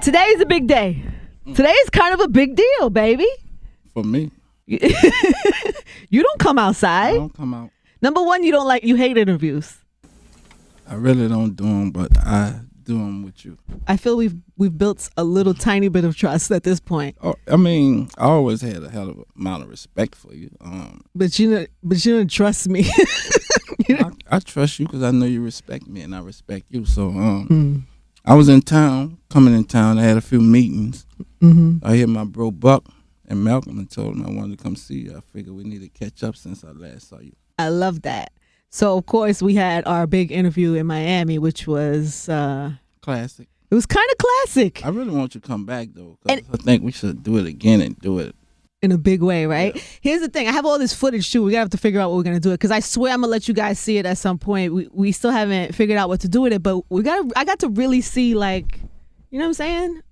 Today's a big day. Today's kind of a big deal, baby. For me. You don't come outside. I don't come out. Number one, you hate interviews. I really don't do them, but I do them with you. I feel we've built a little tiny bit of trust at this point. Oh, I mean, I always had a hell of a amount of respect for you. But you don't trust me. I trust you because I know you respect me and I respect you. So I was coming in town. I had a few meetings. Mm-hmm. I hit my bro Buck and Malcolm and told him I wanted to come see you. I figured we need to catch up since I last saw you. I love that. So, of course, we had our big interview in Miami, which was... classic. It was kind of classic. I really want you to come back, though, because I think we should do it again and do it in a big way, right? Yeah. Here's the thing. I have all this footage, too. We're going to have to figure out what we're going to do it, because I swear I'm going to let you guys see it at some point. We still haven't figured out what to do with it, but I got to really see, like, you know what I'm saying?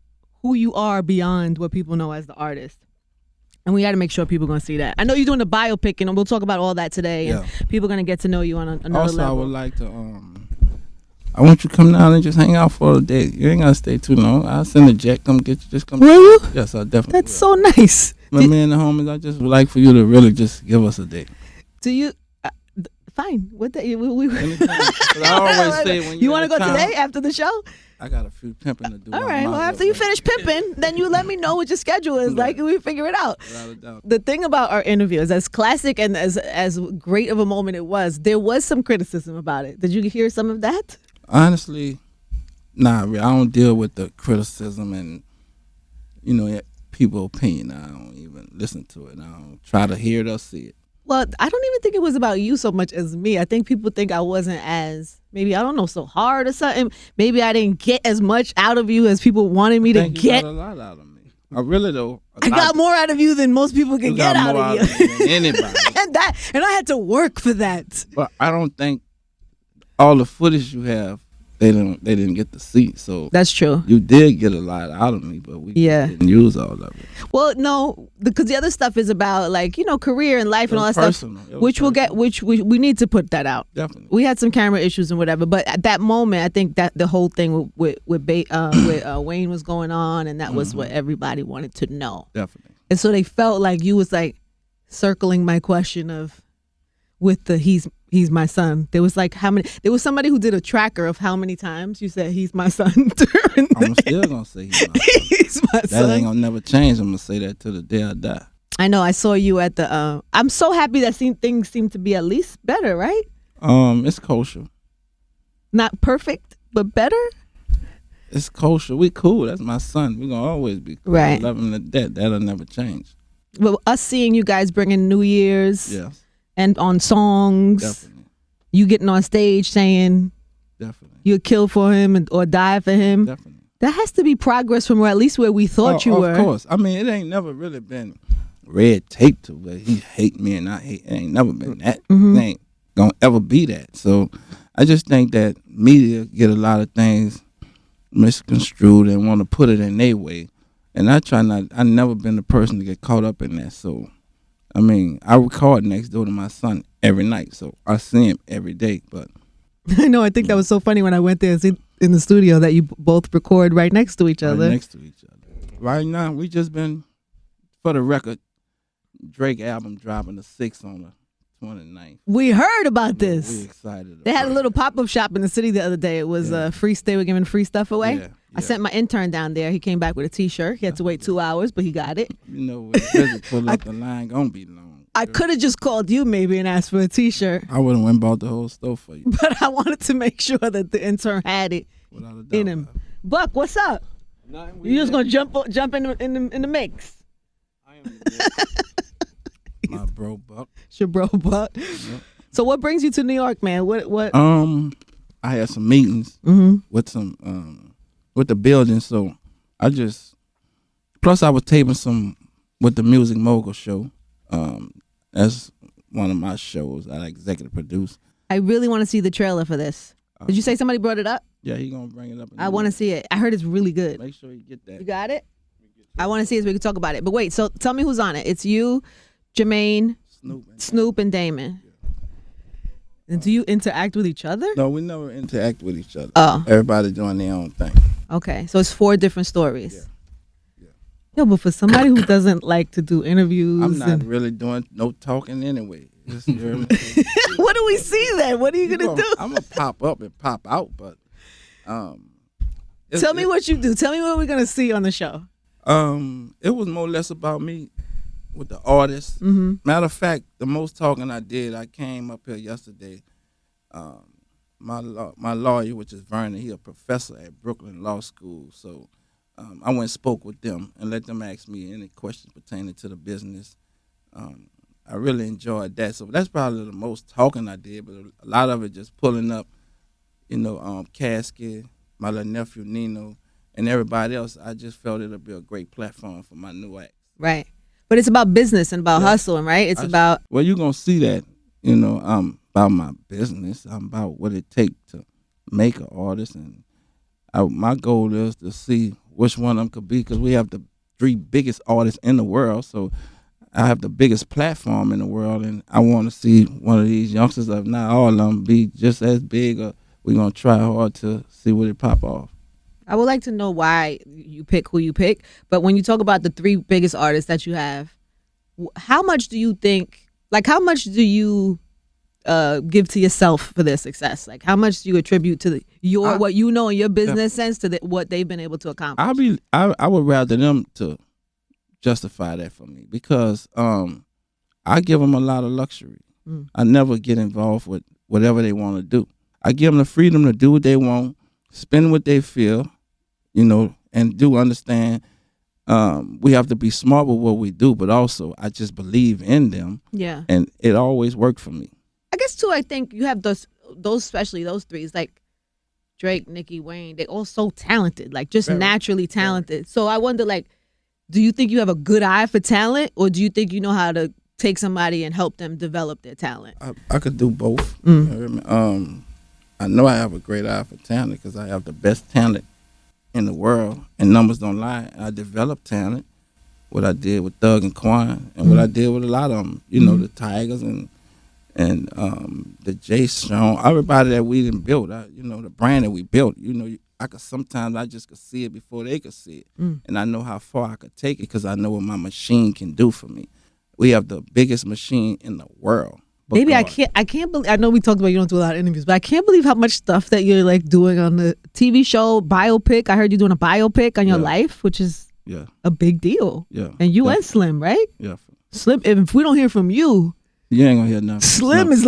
Who you are beyond what people know as the artist. And we got to make sure people are going to see that. I know you're doing the biopic, and we'll talk about all that today. Yeah. And people are going to get to know you on another also, level. I would like to, I want you to come down and just hang out for a day. You ain't got to stay too long. I'll send a jet, come get you. Just come. Will you? Yes, I definitely That's will. so nice. My man, the homies, I just would like for you to really just give us a day. Do you? Fine. What day? Anytime. 'Cause I always say when you want to go town, today after the show? I got a few pimping to do. All right. Well, after you finish pimping, then you let me know what your schedule is like, and we figure it out. Without a doubt. The thing about our interviews, as classic and as great of a moment it was, there was some criticism about it. Did you hear some of that? Honestly, nah. I don't deal with the criticism and people's opinion. I don't even listen to it. I don't try to hear it or see it. Well, I don't even think it was about you so much as me. I think people think I wasn't maybe, I don't know, so hard or something. Maybe I didn't get as much out of you as people wanted me to get. You got a lot out of me. I really though. I got more out of you than most people can get out of you. Than anybody. and I had to work for that. But I don't think all the footage you have, they didn't get to see. So that's true. You did get a lot out of me, but we didn't use all of it. Well, no, because the other stuff is about career and life and all that personal. Stuff, which we need to put that out. Definitely. We had some camera issues and whatever, but at that moment, I think that the whole thing with Wayne was going on, and that was what everybody wanted to know. Definitely. And so they felt like you was like circling my question of with the he's my son. There was like there was somebody who did a tracker of how many times you said he's my son. I'm still gonna say he's my son. He's my son. That ain't gonna never change. I'm gonna say that till the day I die. I know. I saw you at the. I'm so happy that things seem to be at least better, right? It's kosher. Not perfect, but better. It's kosher. We cool. That's my son. We gonna always be cool. Right. I love him to death. That'll never change. Well, us seeing you guys bringing New Year's. Yes. And on songs. Definitely. You getting on stage saying. Definitely. You'd kill for him or die for him. Definitely. That has to be progress from at least where we thought you were. Of course. I mean, it ain't never really been red tape to where he hate me and I hate. It ain't never been that. It ain't gonna ever be that. So I just think that media get a lot of things misconstrued and want to put it in their way. And I never been the person to get caught up in that. So, I mean, I record next door to my son every night. So I see him every day. But I know. I think that was so funny when I went there in the studio that you both record right next to each other. Right next to each other. Right now, we just been, for the record, Drake album dropping the 6th on the 29th. We heard about this. We excited. They had a little pop-up shop in the city the other day. It was free. They were giving free stuff away. Yeah. I sent my intern down there. He came back with a T-shirt. He had to wait 2 hours, but he got it. You know, when the pull up, the line gonna be long. I could have just called you maybe and asked for a T-shirt. I would have went and bought the whole store for you. But I wanted to make sure that the intern had it in him. Buck, what's up? You just gonna jump in the mix? I am my bro Buck. It's your bro Buck. Yep. So what brings you to New York, man? What? I had some meetings with some with the building, so plus I was taping some with the Music Mogul show. That's one of my shows I executive produce. I really want to see the trailer for this. Did you say somebody brought it up? Yeah, he gonna bring it up. I want to see it. I heard it's really good. Make sure you get that. You got it? I want to see it so we can talk about it. But wait, so tell me who's on it. It's you, Jermaine, Snoop, and Damon. Yeah. And do you interact with each other? No, we never interact with each other. Oh. Everybody doing their own thing. Okay, so it's 4 different stories. Yeah. Yeah. Yo, but for somebody who doesn't like to do interviews, I'm not really doing no talking anyway. Just, you hear me? what do we see then? What are you gonna do? I'm gonna pop up and pop out, but Tell me what you do. Tell me what we're gonna see on the show. It was more or less about me with the artists. Mm-hmm. Matter of fact, the most talking I did, I came up here yesterday. My lawyer, which is Vernon, he a professor at Brooklyn Law School. So I went and spoke with them and let them ask me any questions pertaining to the business. I really enjoyed that. So that's probably the most talking I did, but a lot of it just pulling up, Casket, my little nephew Nino, and everybody else. I just felt it'll be a great platform for my new act. Right. But it's about business and about hustling, right? It's about... Well, you're going to see that, about my business. I'm about what it takes to make an artist. And my goal is to see which one of them could be, because we have the 3 biggest artists in the world. So I have the biggest platform in the world, and I want to see one of these youngsters, if not all of them, be just as big. Or we're going to try hard to see what it pop off. I would like to know why you pick who you pick. But when you talk about the 3 biggest artists that you have, how much do you think, how much do you give to yourself for their success? Like, how much do you attribute to what you know in your business sense to what they've been able to accomplish? I would rather them to justify that for me, because I give them a lot of luxury. I never get involved with whatever they want to do. I give them the freedom to do what they want, spend what they feel, and do understand we have to be smart with what we do, but also I just believe in them. Yeah. And it always worked for me. I guess too, I think you have those especially those 3, like Drake, Nicki, Wayne, they all so talented, just very, naturally talented. Very. So I wonder, do you think you have a good eye for talent, or do you think you know how to take somebody and help them develop their talent? I could do both. I know I have a great eye for talent because I have the best talent in the world, and numbers don't lie. I developed talent, what I did with Thug and Quan, and what I did with a lot of them, the Tigers and the Jay Sean, everybody that we done built, the brand that we built, I just could see it before they could see it. And I know how far I could take it because I know what my machine can do for me. We have the biggest machine in the world. Maybe I can't believe, I know we talked about you don't do a lot of interviews, but I can't believe how much stuff that you're doing on the TV show, biopic. I heard you doing a biopic on your life, which is a big deal. Yeah. And you and Slim, right? Yeah. Slim, if we don't hear from you, you ain't gonna hear nothing. Slim is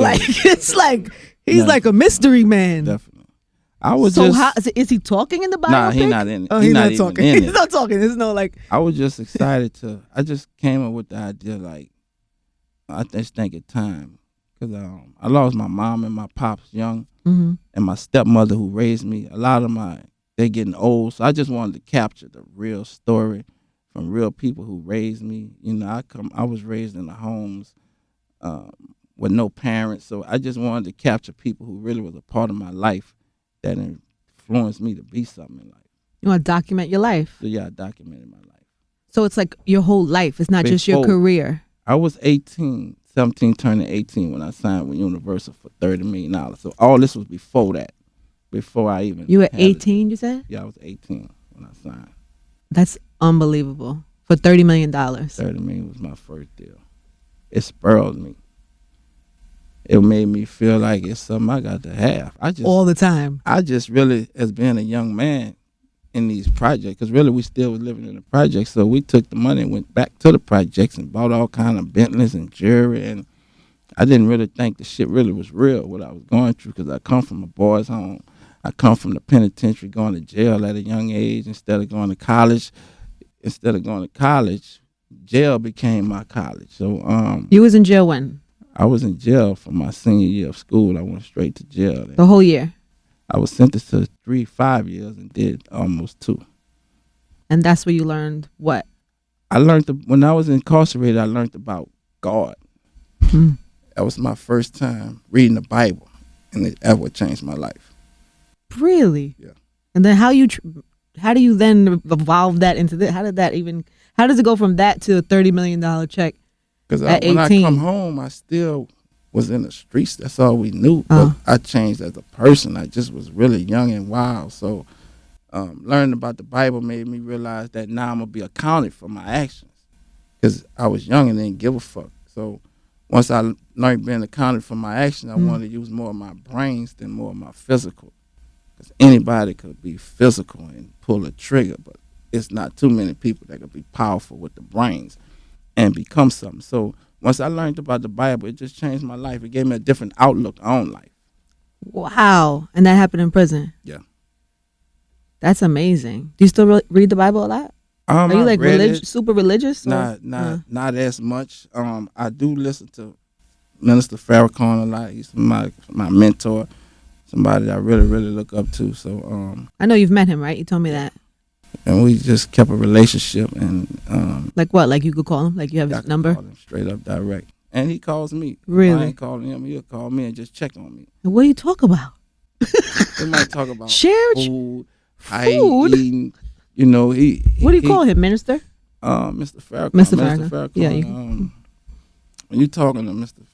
he's like a mystery man. Definitely. I was so just. How, is he talking in the biopic? Nah, he's not in it. Oh, he's not talking. He's not talking. There's no I was just excited I just came up with the idea, I just think it's time. Because I lost my mom and my pops young, and my stepmother who raised me. A lot of they're getting old, so I just wanted to capture the real story from real people who raised me. I was raised in the homes with no parents, so I just wanted to capture people who really was a part of my life that influenced me to be something in life. You want to document your life? So I documented my life. So it's like your whole life. It's not just your career. I was 17 turning 18 when I signed with Universal for $30 million. So all this was before that, before I even. You were 18, you said? Yeah, I was 18 when I signed. That's unbelievable. For $30 million. $30 million was my first deal. It spurred me. It made me feel like it's something I got to have. All the time. I just really, as being a young man in these projects, because really we still was living in the projects, so we took the money and went back to the projects and bought all kind of Bentleys and jewelry, and I didn't really think the shit really was real, what I was going through, because I come from a boys' home. I come from the penitentiary, going to jail at a young age instead of going to college. Jail became my college. So you was in jail when? I was in jail for my senior year of school. I went straight to jail. The whole year? I was sentenced to 5 years and did almost 2. And that's where you learned what? I learned, when I was incarcerated, I learned about God. That was my first time reading the Bible, and it ever changed my life. Really? Yeah. And then how do you then evolve that into this? How does it go from that to a $30 million check? Because when I come home, I still was in the streets. That's all we knew. But I changed as a person. I just was really young and wild. So Learning about the Bible made me realize that now I'm gonna be accounted for my actions. Because I was young and didn't give a fuck. So once I learned being accounted for my actions, I wanted to use more of my brains than more of my physical. Because anybody could be physical and pull a trigger, but it's not too many people that could be powerful with the brains and become something. So once I learned about the Bible, it just changed my life. It gave me a different outlook on life. Wow. And that happened in prison. Yeah. That's amazing. Do you still read the Bible a lot? Are you like super religious? Not as much. I do listen to Minister Farrakhan a lot. He's my mentor, somebody that I really, really look up to. So I know you've met him, right? You told me that. And we just kept a relationship. And like what? Like you could call him? Like you have his number? Call him straight up direct. And he calls me. Really? If I ain't calling him, he'll call me and just check on me. And what do you talk about? We might talk about food. Eating. You know, what do you call him, Minister? Mr. Farrakhan. Mr. Farrakhan. Yeah. When you talking to Mr.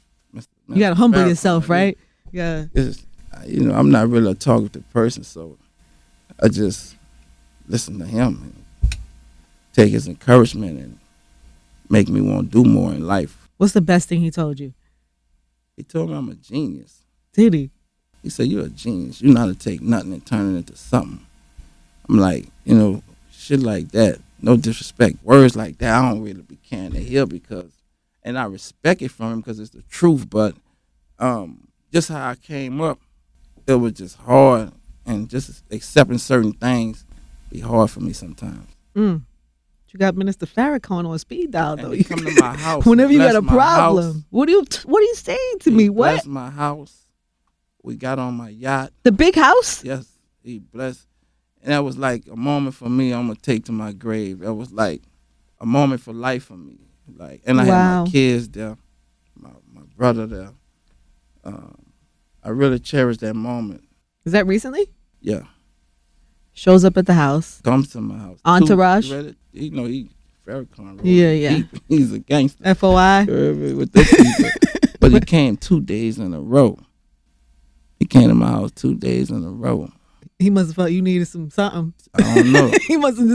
You gotta humble Farrakhan, yourself, right? Yeah. I'm not really a talkative person, so I just listen to him and take his encouragement and make me want to do more in life. What's the best thing he told you? He told me I'm a genius. Did he? He said, "You're a genius. You know how to take nothing and turn it into something." I'm like, shit like that. No disrespect. Words like that, I don't really be caring to hear and I respect it from him because it's the truth. But just how I came up, it was just hard, and just accepting certain things be hard for me sometimes. You got Minister Farrakhan on speed dial though. You come to my house whenever you got a problem. House. What are you saying to me? What? Blessed my house. We got on my yacht. The big house? Yes, he blessed. And that was like a moment for me I'm going to take to my grave. That was like a moment for life for me. And I had my kids there, my brother there. I really cherish that moment. Is that recently? Yeah. Shows up at the house. Comes to my house. Entourage? He Farrakhan. Yeah. He's a gangster. FOI? With the people. But he came 2 days in a row. He came to my house 2 days in a row. He must have felt you needed something. I don't know. He must have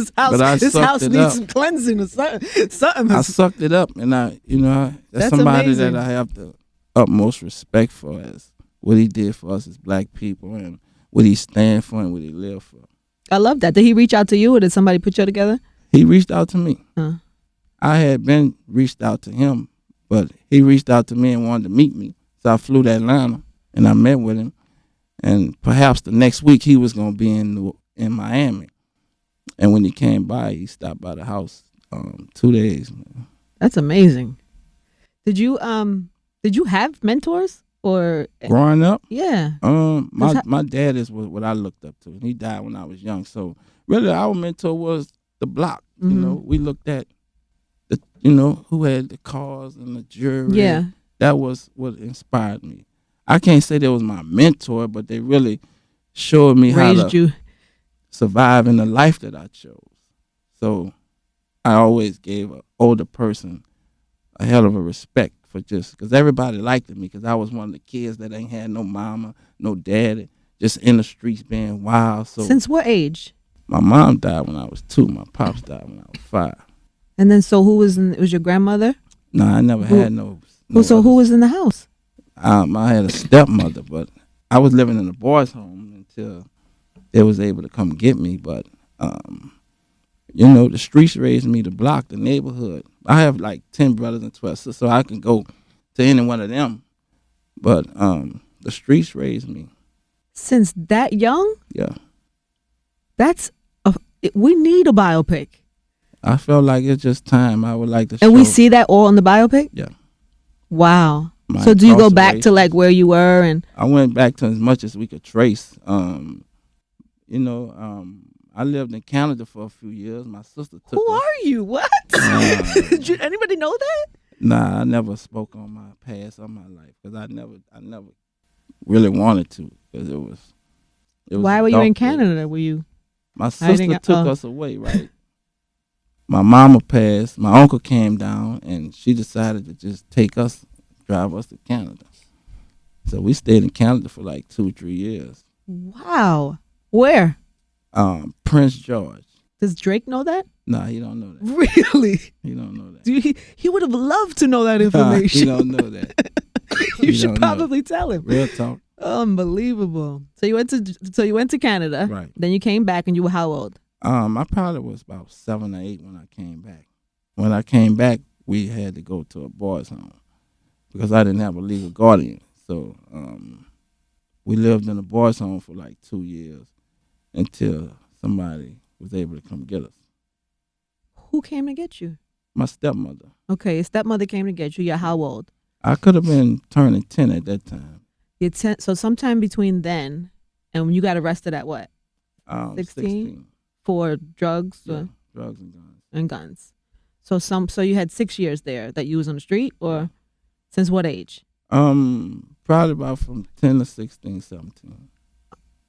this house needs some cleansing or something. I sucked it up, and that's somebody amazing. that I have the utmost respect for, as what he did for us as black people and what he stand for and what he live for. I love that. Did he reach out to you, or did somebody put you together? He reached out to me. I had been reached out to him, but he reached out to me and wanted to meet me. So I flew to Atlanta and I met with him. And perhaps the next week he was going to be in Miami. And when he came by, he stopped by the house 2 days. That's amazing. Did you have mentors or growing up? Yeah. My dad is what I looked up to. He died when I was young. So really our mentor was the block. We looked at who had the cars and the jewelry. Yeah. That was what inspired me. I can't say they was my mentor, but they really showed me how to survive in the life that I chose. So I always gave an older person a hell of a respect for because everybody liked me because I was one of the kids that ain't had no mama, no daddy, just in the streets being wild. So since what age? My mom died when I was 2. My pops died when I was 5. And then so who was it was your grandmother? No, I never had no. So who was in the house? I had a stepmother, but I was living in a boys' home until they was able to come get me. But, the streets raised me, the block, the neighborhood. I have like 10 brothers and 12 sisters, so I can go to any one of them. But the streets raised me. Since that young? Yeah. We need a biopic. I felt like it's just time. I would like to And we see that all in the biopic? Yeah. Wow. So do you go back to like where you were? And I went back to as much as we could trace. I lived in Canada for a few years. My sister took Who are you? What? Did anybody know that? Nah, I never spoke on my past or my life because I never really wanted to because it was Why were you in Canada? Were you? My sister took us away, right? My mama passed. My uncle came down, and she decided to just drive us to Canada. So we stayed in Canada for like 2 or 3 years. Wow. Where? Prince George. Does Drake know that? Nah, he don't know that. Really? He don't know that. He would have loved to know that He information. don't know that. You should probably tell him. Real talk. Unbelievable. So you went to Canada. Right. Then you came back, and you were how old? I probably was about 7 or 8 when I came back. When I came back, we had to go to a boys' home because I didn't have a legal guardian. So we lived in a boys' home for like 2 years until somebody was able to come get us. Who came to get you? My stepmother. Okay, your stepmother came to get you. You're how old? I could have been turning 10 at that time. You're 10. So sometime between then and when you got arrested at what? 16. For drugs? Yeah, drugs and guns. And guns. So you had 6 years there that you was on the street, or since what age? Probably about from 10 to 16, 17.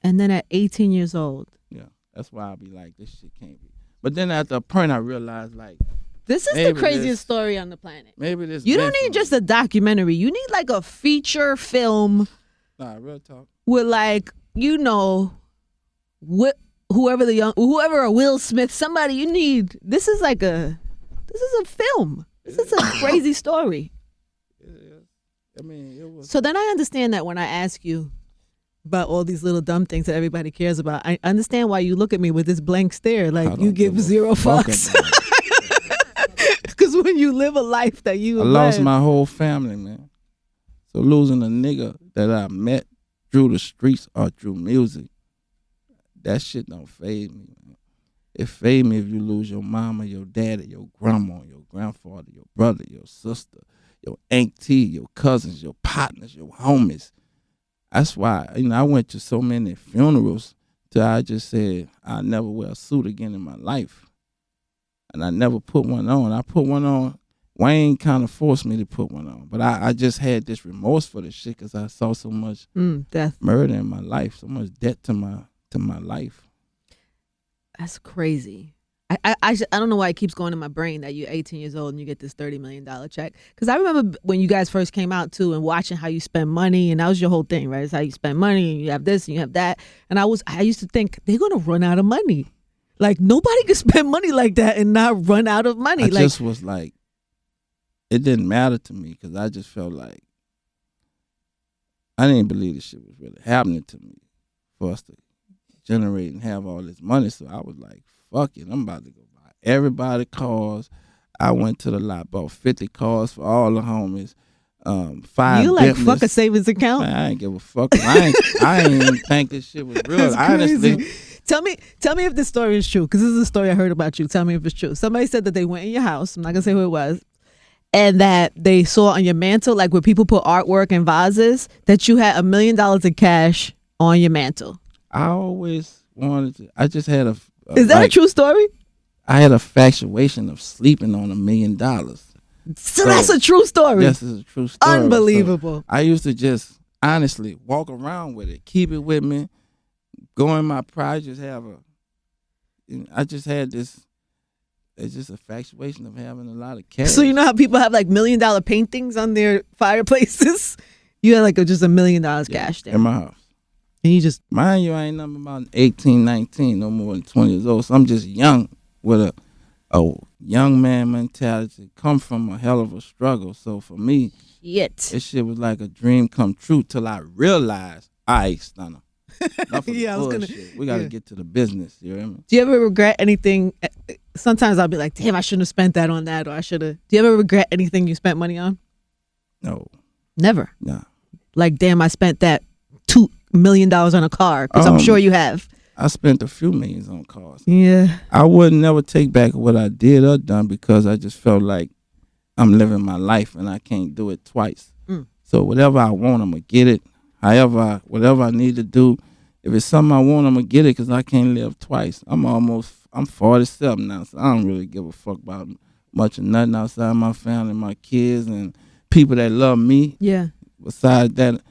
And then at 18 years old. Yeah, that's why I be like, this shit can't be. But then at the point I realized, like, this is the craziest story on the planet. Maybe this. You don't need just a documentary. You need like a feature film. Nah, real talk. With like, whoever a Will Smith, somebody you need. This is a film. This is a crazy story. It is. I mean, it was. So then I understand that when I ask you about all these little dumb things that everybody cares about, I understand why you look at me with this blank stare, like you give zero fucks. Because when you live a life that you lost my whole family, man. So losing a nigga that I met through the streets or through music, that shit don't fade me, man. It fade me if you lose your mama, your daddy, your grandma, your grandfather, your brother, your sister, your auntie, your cousins, your partners, your homies. That's why, I went to so many funerals till I just said I'll never wear a suit again in my life. And I never put one on. I put one on. Wayne kind of forced me to put one on. But I just had this remorse for this shit because I saw so much death, murder in my life, so much death to my life. That's crazy. I don't know why it keeps going in my brain that you're 18 years old and you get this $30 million check. Because I remember when you guys first came out too and watching how you spend money, and that was your whole thing, right? It's how you spend money and you have this and you have that. And I used to think they're gonna run out of money. Like nobody can spend money like that and not run out of money. I just was like, it didn't matter to me because I just felt like I didn't believe this shit was really happening to me for us to generate and have all this money. So I was like, fuck it, I'm about to go buy everybody cars. I went to the lot, bought 50 cars for all the homies. 5 You like Bentleys. Fuck a savings account? Man, I ain't give a fuck. I ain't even think this shit was real. Honestly. Tell me if this story is true, because this is a story I heard about you. Tell me if it's true. Somebody said that they went in your house. I'm not gonna say who it was. And that they saw on your mantle, like where people put artwork and vases, that you had $1 million in cash on your mantle. I always wanted to. I just had Is that a true story? I had a infatuation of sleeping on $1 million. So that's a true story. Yes, it's a true story. Unbelievable. So I used to just honestly walk around with it, keep it with me, go in my pride, I just had this. It's just a infatuation of having a lot of cash. So you know how people have like $1 million paintings on their fireplaces? You had like just $1 million cash there in my house. And you just, mind you, I ain't nothing about 18, 19, no more than 20 years old. So I'm just young with a young man mentality. Come from a hell of a struggle. So for me, this shit was like a dream come true till I realized, stunner. Yeah, we got to get to the business. You know what I mean? Do you ever regret anything? Sometimes I'll be like, damn, I shouldn't have spent that on that, or I should have. Do you ever regret anything you spent money on? No. Never? Nah. Like, damn, I spent that $2 million on a car, because I'm sure you have. I spent a few millions on cars. Yeah. I would never take back what I did or done because I just felt like I'm living my life and I can't do it twice. So whatever I want, I'm going to get it. However, whatever I need to do, if it's something I want, I'm going to get it because I can't live twice. I'm 47 now, so I don't really give a fuck about much of nothing outside my family, my kids, and people that love me. Yeah. Besides that,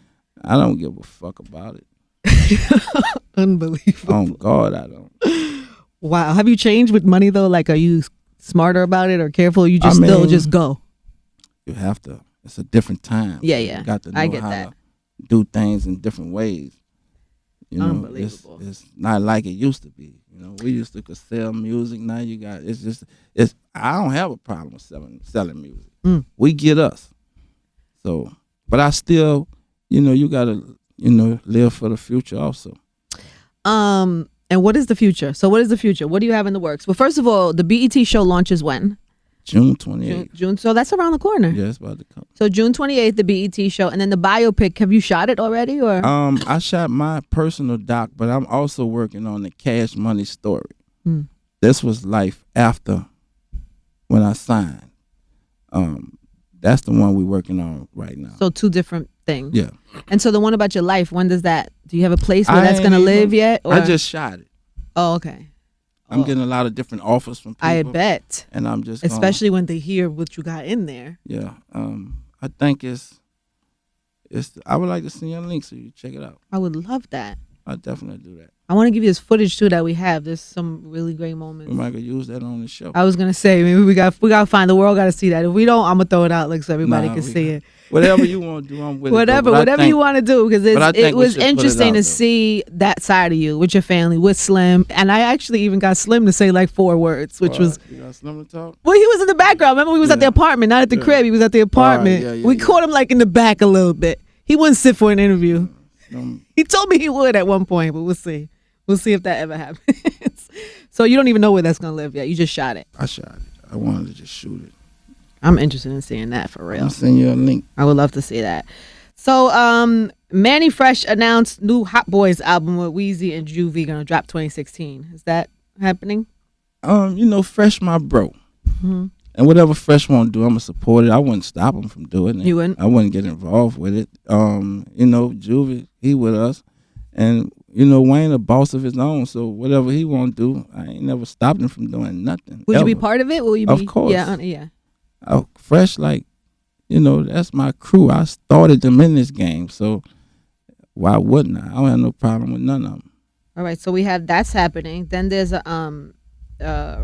I don't give a fuck about it. Unbelievable. On God, I don't. Wow. Have you changed with money, though? Like, are you smarter about it or careful? Or you just still just go? You have to. It's a different time. Yeah. You got to know how to do things in different ways. You know, Unbelievable. it's not like it used to be. You know, we used to could sell music. Now you got it's. I don't have a problem with selling music. We get us. So, but I still, you gotta, live for the future also. And what is the future? So what is the future? What do you have in the works? Well, first of all, the BET show launches when? June 28th. June. So that's around the corner. Yeah, it's about to come. So June 28th, the BET show, and then the biopic. Have you shot it already, or? I shot my personal doc, but I'm also working on the Cash Money story. This was life after when I signed. That's the one we're working on right now. So two different things. Yeah. And so the one about your life, when does that? Do you have a place where that's gonna live yet? Or? I just shot it. Oh, okay. I'm getting a lot of different offers from people. I bet. And I'm just especially when they hear what you got in there. Yeah. I think it's. I would like to send you a link so you check it out. I would love that. I'll definitely do that. I want to give you this footage too that we have. There's some really great moments. We might could use that on the show. I was gonna say maybe we got to find the world got to see that. If we don't, I'm gonna throw it out like so everybody can see it. Whatever you want to do, I'm with whatever, it. Whatever you want to do, because it was interesting to though. see that side of you with your family, with Slim, and I actually even got Slim to say like 4 words, which was. You got Slim to talk? Well, he was in the background. Remember, we was at the apartment, not at the crib. He was at the apartment. We caught him like in the back a little bit. He wouldn't sit for an interview. He told me he would at one point, but we'll see. We'll see if that ever happens. So you don't even know where that's gonna live yet. You just shot it. I shot it. I wanted to just shoot it. I'm interested in seeing that for real. I'll send you a link. I would love to see that. So Manny Fresh announced new Hot Boys album with Weezy and Juvie gonna drop 2016. Is that happening? Fresh my bro. And whatever Fresh want to do, I'm gonna support it. I wouldn't stop him from doing it. You wouldn't? I wouldn't get involved with it. Juvie, he with us. And Wayne a boss of his own, so whatever he want to do, I ain't never stopped him from doing nothing. Would you be part of it? Will you be? Of course. Yeah. Fresh, that's my crew. I started them in this game, so why wouldn't I? I don't have no problem with none of them. All right, so we have that's happening. Then there's a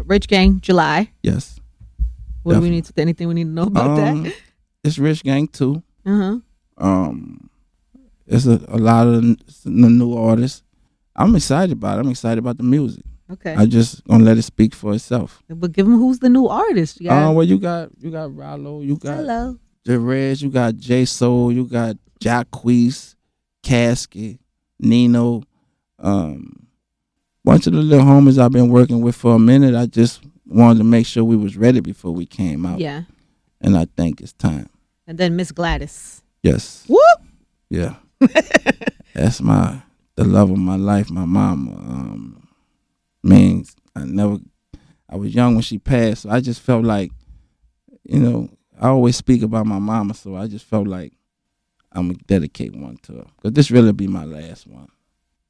Rich Gang July. Yes. What do we need to? Anything we need to know about that? It's Rich Gang 2. It's a lot of the new artists. I'm excited about it. I'm excited about the music. Okay. I just gonna let it speak for itself. But give them who's the new artist. You got Rollo, you got Hello. Jerez, you got J Soul, you got Jacquees, Casket, Nino, bunch of the little homies I've been working with for a minute. I just wanted to make sure we was ready before we came out. Yeah. And I think it's time. And then Miss Gladys. Yes. Whoop. Yeah. That's the love of my life, my mama. I was young when she passed, so I just felt like, I always speak about my mama, so I just felt like I'm going to dedicate one to her. Because this really be my last one.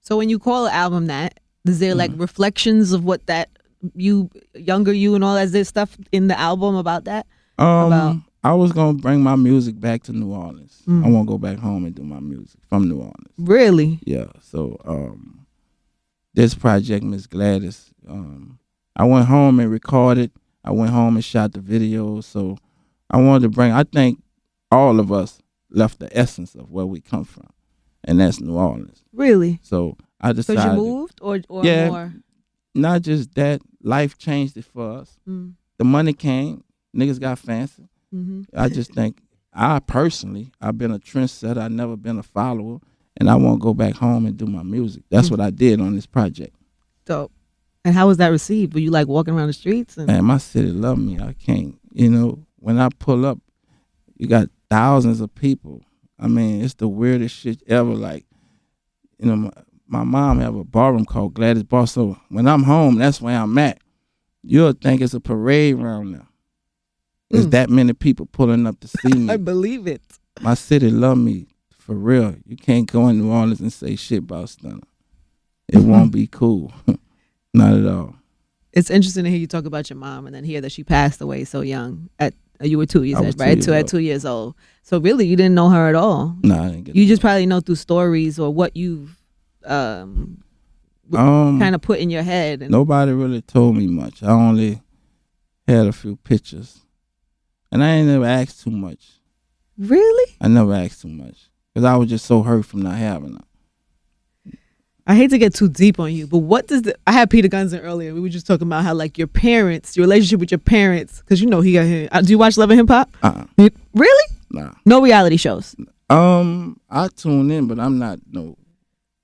So when you call an album that, is there like reflections of what that younger you and all that, is there stuff in the album about that? I was going to bring my music back to New Orleans. I want to go back home and do my music from New Orleans. Really? Yeah. So this project, Miss Gladys, I went home and recorded. I went home and shot the video. So I wanted to I think all of us left the essence of where we come from, and that's New Orleans. Really? So I decided. So you moved or yeah, more? Not just that. Life changed it for us. The money came. Niggas got fancy. I just think I've been a trendsetter. I've never been a follower, and I want to go back home and do my music. That's what I did on this project. Dope. And how was that received? Were you like walking around the streets? Man, my city love me. I can't. When I pull up, you got thousands of people. I mean, it's the weirdest shit ever. Like, my mom have a ballroom called Gladys Bar. So when I'm home, that's where I'm at. You'll think it's a parade around there. There's that many people pulling up to see me. I believe it. My city love me for real. You can't go in New Orleans and say shit about Stunner. It won't be cool. Not at all. It's interesting to hear you talk about your mom and then hear that she passed away so young. You were 2 years old, right? At 2 years old. So really, you didn't know her at all. No, I didn't get You just probably know through stories or what you've kind of put in your head. And nobody really told me much. I only had a few pictures. And I ain't never asked too much. Really? I never asked too much. Because I was just so hurt from not having her. I hate to get too deep on you, but what does I had Peter Guns in earlier. We were just talking about how like your parents, your relationship with your parents, because you know he got him. Do you watch Love and Hip Hop? Really? Nah. No reality shows. I tune in, but I'm not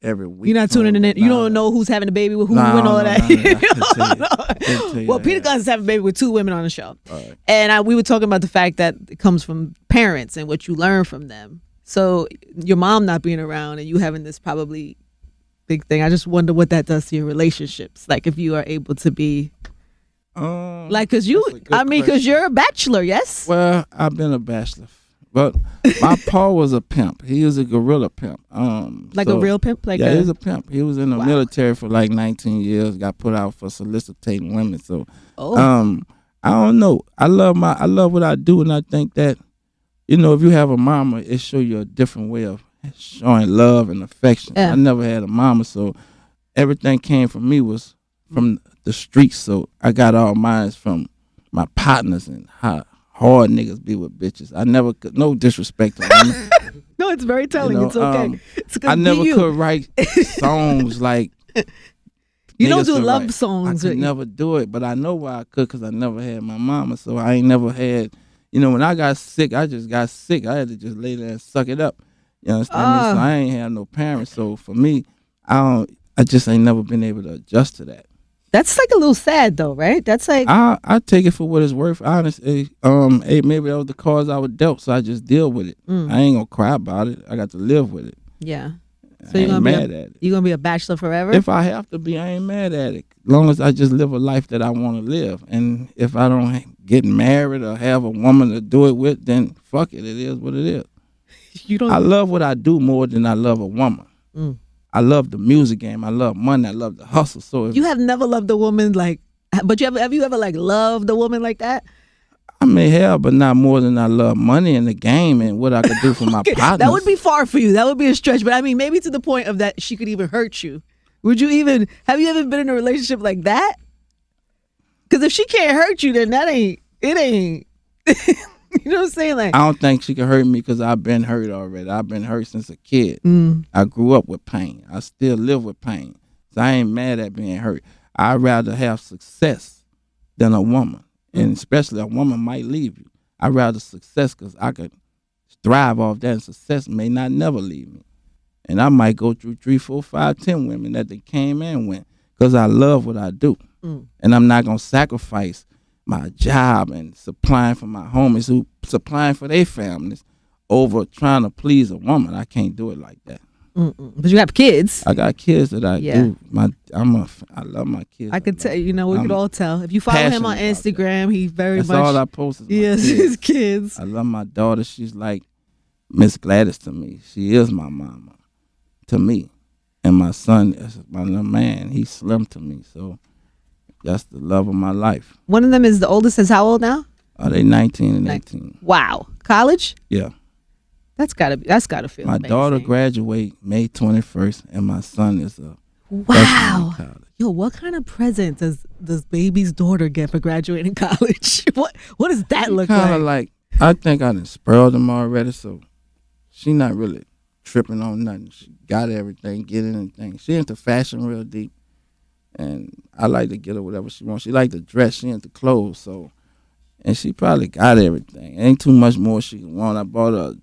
every week. You're not tuning in. You don't know who's having a baby with who and all of that. Well, Peter Guns is having a baby with 2 women on the show, right. And we were talking about the fact that it comes from parents and what you learn from them. So your mom not being around and you having this probably big thing. I just wonder what that does to your relationships. Like if you are able to be, like, because you're a bachelor, yes. Well, I've been a bachelor. But my pa was a pimp. He was a gorilla pimp. A real pimp? He was a pimp. He was in the military for like 19 years, got put out for soliciting women. So I don't know. I love what I do, and I think that, if you have a mama, it show you a different way of showing love and affection. I never had a mama, so everything came from me was from the streets. So I got all mine from my partners and how hard niggas be with bitches. I never could, no disrespect to women. No, it's very telling. It's okay. I never could write songs like you don't do love songs. I could never do it, but I know why I could, because I never had my mama. So I ain't never had, when I got sick, I just got sick. I had to just lay there and suck it up. You understand me? So I ain't had no parents. So for me, I just ain't never been able to adjust to that. That's like a little sad though, right? That's like I take it for what it's worth. Honestly, maybe that was the cards I was dealt, so I just deal with it. I ain't gonna cry about it. I got to live with it. Yeah. So you're gonna be a bachelor forever? If I have to be, I ain't mad at it. As long as I just live a life that I want to live, and if I don't get married or have a woman to do it with, then fuck it. It is what it is. I love what I do more than I love a woman. I love the music game. I love money. I love the hustle. So you have never loved a woman but have you ever like loved a woman like that? I may have, but not more than I love money in the game and what I could do for my partners. That would be far for you. That would be a stretch. But I mean, maybe to the point of that she could even hurt you. Have you ever been in a relationship like that? Because if she can't hurt you, then it ain't. You know what I'm saying? Like, I don't think she can hurt me because I've been hurt already. I've been hurt since a kid. I grew up with pain. I still live with pain. So I ain't mad at being hurt. I'd rather have success than a woman. And especially a woman might leave you. I'd rather success because I could thrive off that, and success may not never leave me. And I might go through 3, 4, 5, 10 women that they came and went because I love what I do. And I'm not going to sacrifice my job and supplying for my homies who supplying for their families over trying to please a woman. I can't do it like that. But you have kids. I got kids that I do. I love my kids. I could tell. We could all tell. If you follow him on Instagram, he That's all I post is my kids. His kids. I love my daughter. She's like Miss Gladys to me. She is my mama to me. And my son is my little man. He's slim to me. So that's the love of my life. One of them is the oldest. Is how old now? They 19 and 18. Wow. College? Yeah. That's gotta feel my amazing. Daughter graduate May 21st, and my son is a wow. Yo, what kind of present does baby's daughter get for graduating college? What does that look like? Kind of like, I think I done spoiled them already, so she not really tripping on nothing. She got everything, getting anything. She into fashion real deep, and I like to get her whatever she wants. She like to dress, she into clothes, so, and she probably got everything. Ain't too much more she can want. I bought her a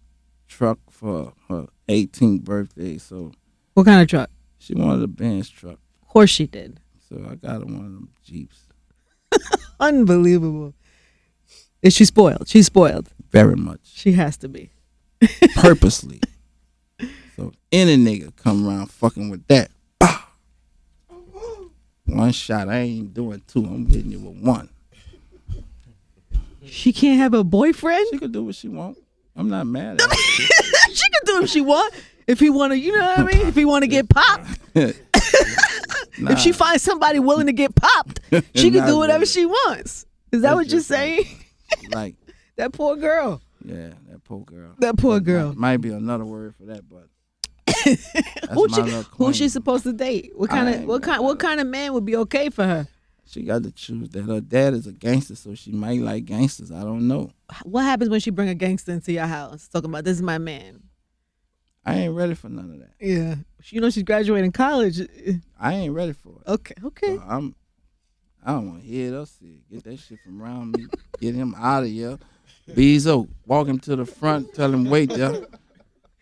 truck for her 18th birthday, so. What kind of truck? She wanted a Benz truck. Of course she did. So I got her one of them Jeeps. Unbelievable. Is she spoiled? She's spoiled. Very much. She has to be. Purposely. So any nigga come around fucking with that, bah! One shot. I ain't doing 2. I'm hitting you with 1. She can't have a boyfriend? She could do what she want. I'm not mad at her. She can do what she want. If he want to, you know what I mean? If he want to get popped. Nah. If she finds somebody willing to get popped, she can do whatever she wants. Is that what you're saying? Like that poor girl. Yeah, that poor girl. That poor girl. Might be another word for that, but who's she supposed to date? What kind of man would be okay for her? She got to choose that. Her dad is a gangster, so she might like gangsters. I don't know. What happens when she bring a gangster into your house talking about this is my man? I ain't ready for none of that. Yeah. You know she's graduating college. I ain't ready for it. Okay. So I don't want to hear it or see it. Get that shit from around me. Get him out of here. Bezo, walk him to the front. Tell him wait there.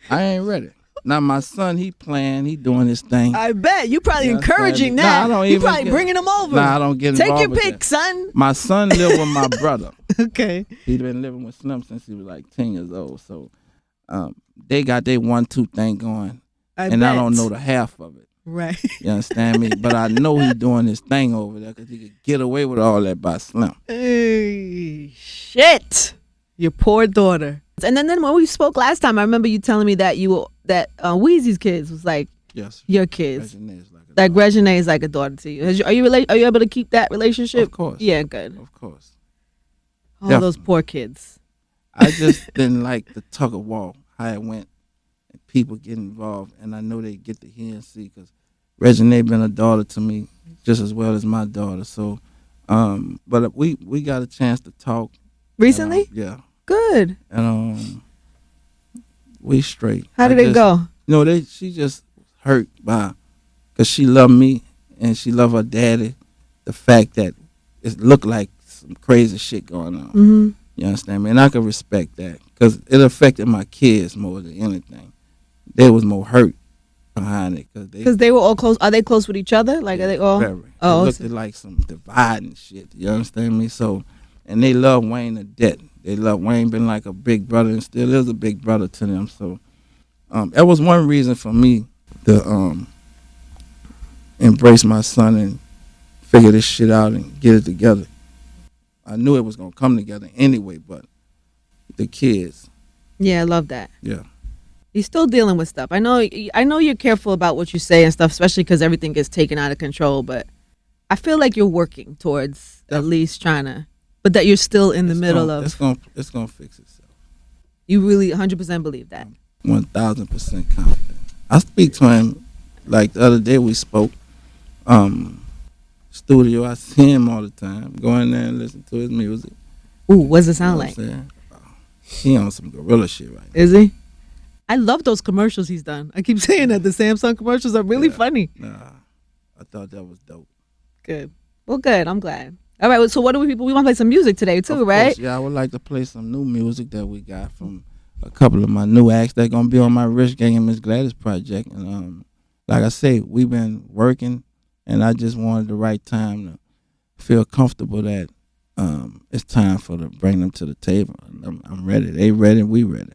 I ain't ready. Now my son, he playing. He doing his thing. I bet you probably encouraging that. I don't you probably bringing him over. Nah, I don't get involved. Take your with pick, that. son. My son live with my brother. Okay. He been living with Slim since he was like 10 years old. So they got their 1-2 thing going. I don't know the half of it. Right. You understand me? But I know he's doing his thing over there because he could get away with all that by Slim. Hey, shit. Your poor daughter. And then when we spoke last time, I remember you telling me that Weezy's kids was like your kids. Regine is like a daughter to you. Are you able to keep that relationship? Of course. Yeah, good. Of course. All those poor kids. I just didn't like the tug of war, how it went. People get involved, and I know they get to hear and see because Regine been a daughter to me just as well as my daughter. So, but we got a chance to talk recently. Yeah, good. And we straight. How did it go? She just hurt because she loved me and she loved her daddy. The fact that it looked like some crazy shit going on. Mm-hmm. You understand me? And I can respect that because it affected my kids more than anything. They was more hurt behind it because they were all close. Are they close with each other? Like, are they all? Very. Oh, it looked like some dividing shit. You understand me? So, and they love Wayne to death. They love Wayne, been like a big brother, and still is a big brother to them. So, that was one reason for me to embrace my son and figure this shit out and get it together. I knew it was gonna come together anyway, but the kids. Yeah, I love that. Yeah. You're still dealing with stuff. I know you're careful about what you say and stuff, especially because everything gets taken out of control. But I feel like you're working towards at least trying to, but that you're still in the middle of. It's gonna fix itself. You really 100% believe that? 1,000% confident. I speak to him like the other day we spoke. Studio, I see him all the time. Go in there and listen to his music. Ooh, what does it sound like? He on some gorilla shit right now. Is he? I love those commercials he's done. I keep saying that the Samsung commercials are really funny. Nah, I thought that was dope. Good. Well, good. I'm glad. All right. So, what do we want to play some music today too, of right? Course, yeah, I would like to play some new music that we got from a couple of my new acts that gonna be on my Rich Gang and Miss Gladys project. And like I say, we've been working, and I just wanted the right time to feel comfortable that it's time to bring them to the table. I'm ready. They ready. We ready.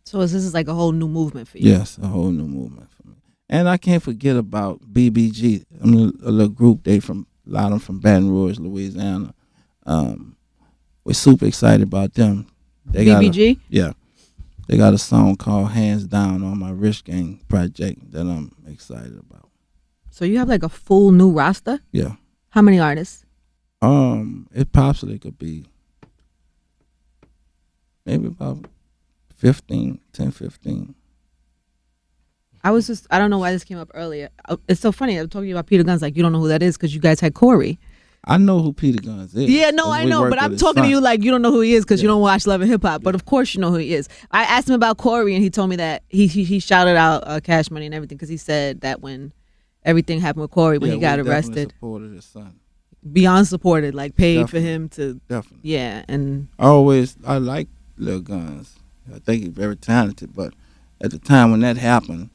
So this is like a whole new movement for you. Yes, a whole new movement for me. And I can't forget about BBG. I'm a little group. A lot of them from Baton Rouge, Louisiana. We're super excited about them. BBG? Yeah. They got a song called Hands Down on my Rich Gang project that I'm excited about. So you have like a full new roster? Yeah. How many artists? It possibly could be maybe about 10, 15. I don't know why this came up earlier. It's so funny. I'm talking about Peter Guns like you don't know who that is because you guys had Corey. I know who Peter Guns is. Yeah, no, I know, but I'm talking to you like you don't know who he is because you don't watch Love and Hip Hop. But of course you know who he is. I asked him about Corey and he told me that he shouted out Cash Money and everything because he said that when everything happened with Corey when he got arrested, supported his son. Beyond supported, like paid for him to. Definitely. Yeah, and I like Lil Guns. I think he's very talented, but at the time when that happened,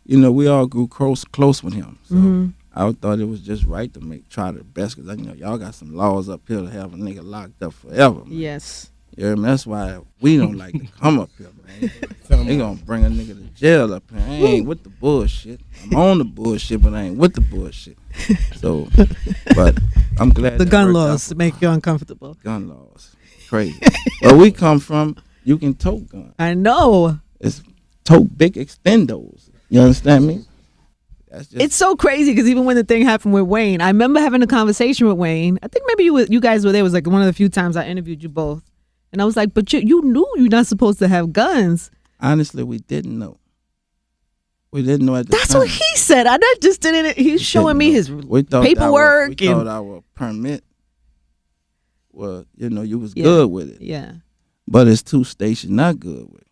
we all grew close with him. So I thought it was just right to try the best because y'all got some laws up here to have a nigga locked up forever. Man. Yes. Yeah, that's why we don't like to come up here, man. They gonna bring a nigga to jail up here. I ain't with the bullshit. I'm on the bullshit, but I ain't with the bullshit. So, but I'm glad the gun laws make you uncomfortable. Gun laws, crazy. Where we come from, you can tote guns. I know. It's tote big extendos. You understand me? It's so crazy because even when the thing happened with Wayne, I remember having a conversation with Wayne. I think maybe you guys were there. It was like one of the few times I interviewed you both. And I was like, but you knew you're not supposed to have guns. Honestly, we didn't know. We didn't know at the time. That's what he said. I just didn't. He's showing me his paperwork. We thought our permit, you was good with it. Yeah. But it's two states you're not good with.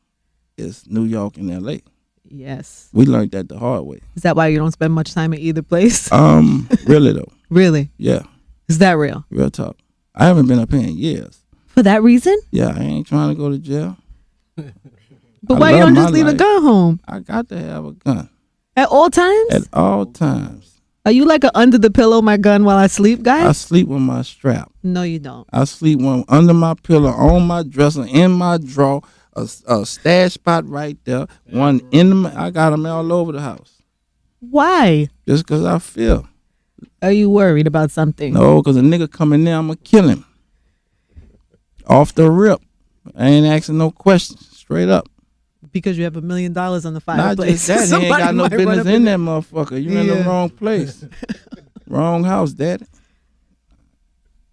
is New York and LA. Yes. We learned that the hard way. Is that why you don't spend much time in either place? Really though. Really? Yeah. Is that real? Real talk. I haven't been up here in years. For that reason? Yeah, I ain't trying to go to jail. But why you don't just leave a gun home? I got to have a gun. At all times? At all times. Are you like a under the pillow my gun while I sleep guy? I sleep with my strap. No, you don't. I sleep one under my pillow, on my dresser, in my drawer, a stash spot right there. One in the, I got them all over the house. Why? Just because I feel. Are you worried about something? No, because a nigga come in there, I'm going to kill him. Off the rip. I ain't asking no questions. Straight up. Because you have $1 million on the Not fireplace. just that. He ain't got no business in that motherfucker. You in the wrong place. Wrong house, daddy.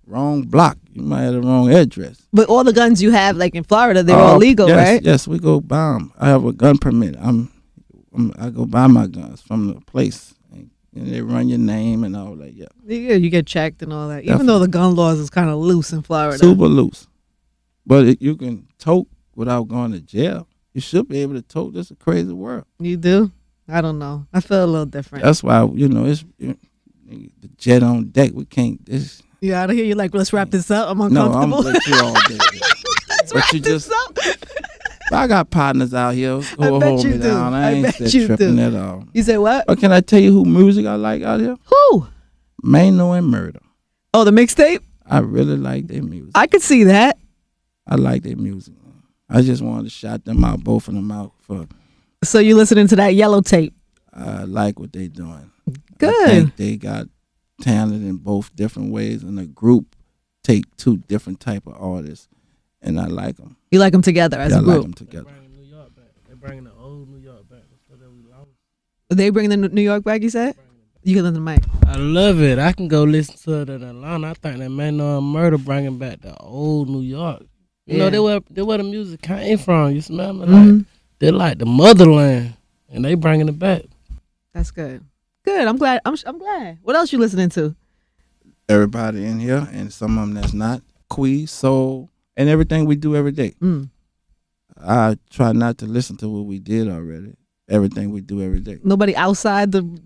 Wrong block. You might have the wrong address. But all the guns you have, like in Florida, they're all legal, yes, right? Yes, we go buy them. I have a gun permit. I go buy my guns from the place. And they run your name and all that. Yeah. Yeah, you get checked and all that. Even though the gun laws is kind of loose in Florida. Super loose. But you can tote without going to jail. You should be able to tote. This is a crazy world. You do? I don't know. I feel a little different. That's why, it's the jet on deck. We can't. You out of here? You're like, let's wrap this up. I'm uncomfortable. No, I'm going to let you all day. Let's wrap this up. I got partners out here who will hold me down. I ain't tripping at all. You say what? But can I tell you who music I like out here? Who? Mano and Murder. Oh, the mixtape? I really like their music. I could see that. I like their music. I just wanted to shout them out, both of them out. So you listening to that yellow tape? I like what they doing. Good. I think they got talent in both different ways, and the group take two different type of artists, and I like them. You like them together as a group? I like them together. They're bringing the old New York back. They bring the New York back, you said? You can listen to Mike. I love it. I can go listen to it in Atlanta. I think that Mano and Murder bringing back the old New York. You know, they where the music came from. You smell me? Like, they're like the motherland, and they bringing it back. That's good. Good. I'm glad. I'm glad. What else you listening to? Everybody in here, and some of them that's not. Queez, soul, and everything we do every day. I try not to listen to what we did already. Everything we do every day. Nobody outside the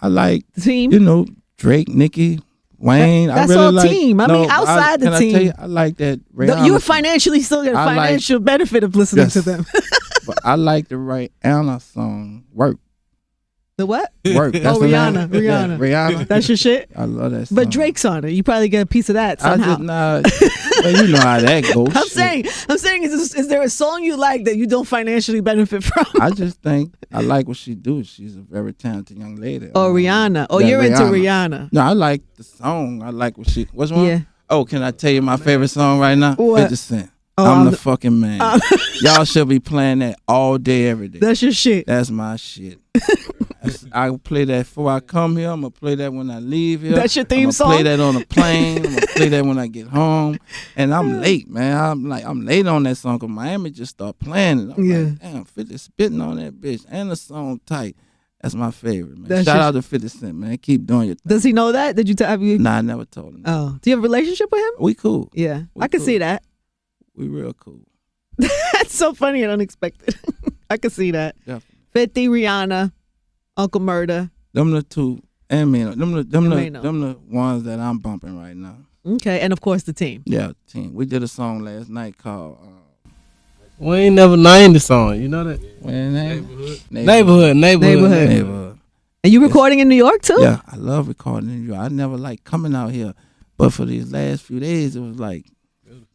I like team. Drake, Nicki, Wayne. That's I really all like, team. I mean, outside the team. I tell you, I like that. You would financially still get a financial benefit of listening to them. But I like the Rihanna song, Work. The what? Work. That's Rihanna. Yeah, Rihanna. That's your shit? I love that song. But Drake's on it. You probably get a piece of that somehow. Well, you know how that goes. I'm saying, is there a song you like that you don't financially benefit from? I just think I like what she do. She's a very talented young lady. Oh, Rihanna. Oh, you're into Rihanna. No, I like the song. I like what she. What's wrong? Yeah. Oh, can I tell you my favorite song right now? What? 50 Cent. Oh, I'm the fucking man. Y'all should be playing that all day, every day. That's your shit. That's my shit. I play that before I come here. I'm gonna play that when I leave here. That's your theme song. Play that on the plane. I'm gonna play that when I get home. And I'm late, man. I'm late on that song because Miami just start playing it. I'm like, damn, 50 spitting on that bitch, and the song tight. That's my favorite, man. Shout out to 50 Cent, man. Keep doing your thing. Does he know that? Did you tell me? Nah, I never told him. Oh, do you have a relationship with him? We cool. Yeah, I can see that. We real cool. That's so funny and unexpected. I can see that. Definitely. 50, Rihanna, Uncle Murder. Them the two, and Mano. Them the ones that I'm bumping right now. Okay, and of course the team. Yeah, team. We did a song last night called. We ain't never named the song. You know that? Neighborhood. And you recording in New York too? Yeah, I love recording in New York. I never like coming out here, but for these last few days, it was like.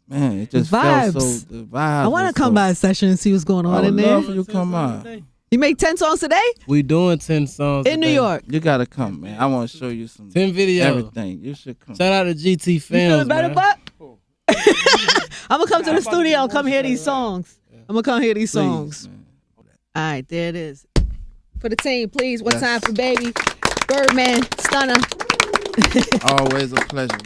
Man, it just felt so. The vibes. I want to come by a session and see what's going on in there. I would love you come out. You make 10 songs today? We doing 10 songs in New York. You gotta come, man. I want to show you some 10 videos. Everything. You should come. Shout out to GT fans. You feeling better, Buck? I'm gonna come to the studio and come hear these songs. I'm gonna come hear these songs. All right, there it is. For the team, please. One time for baby Birdman, Stunner. Always a pleasure.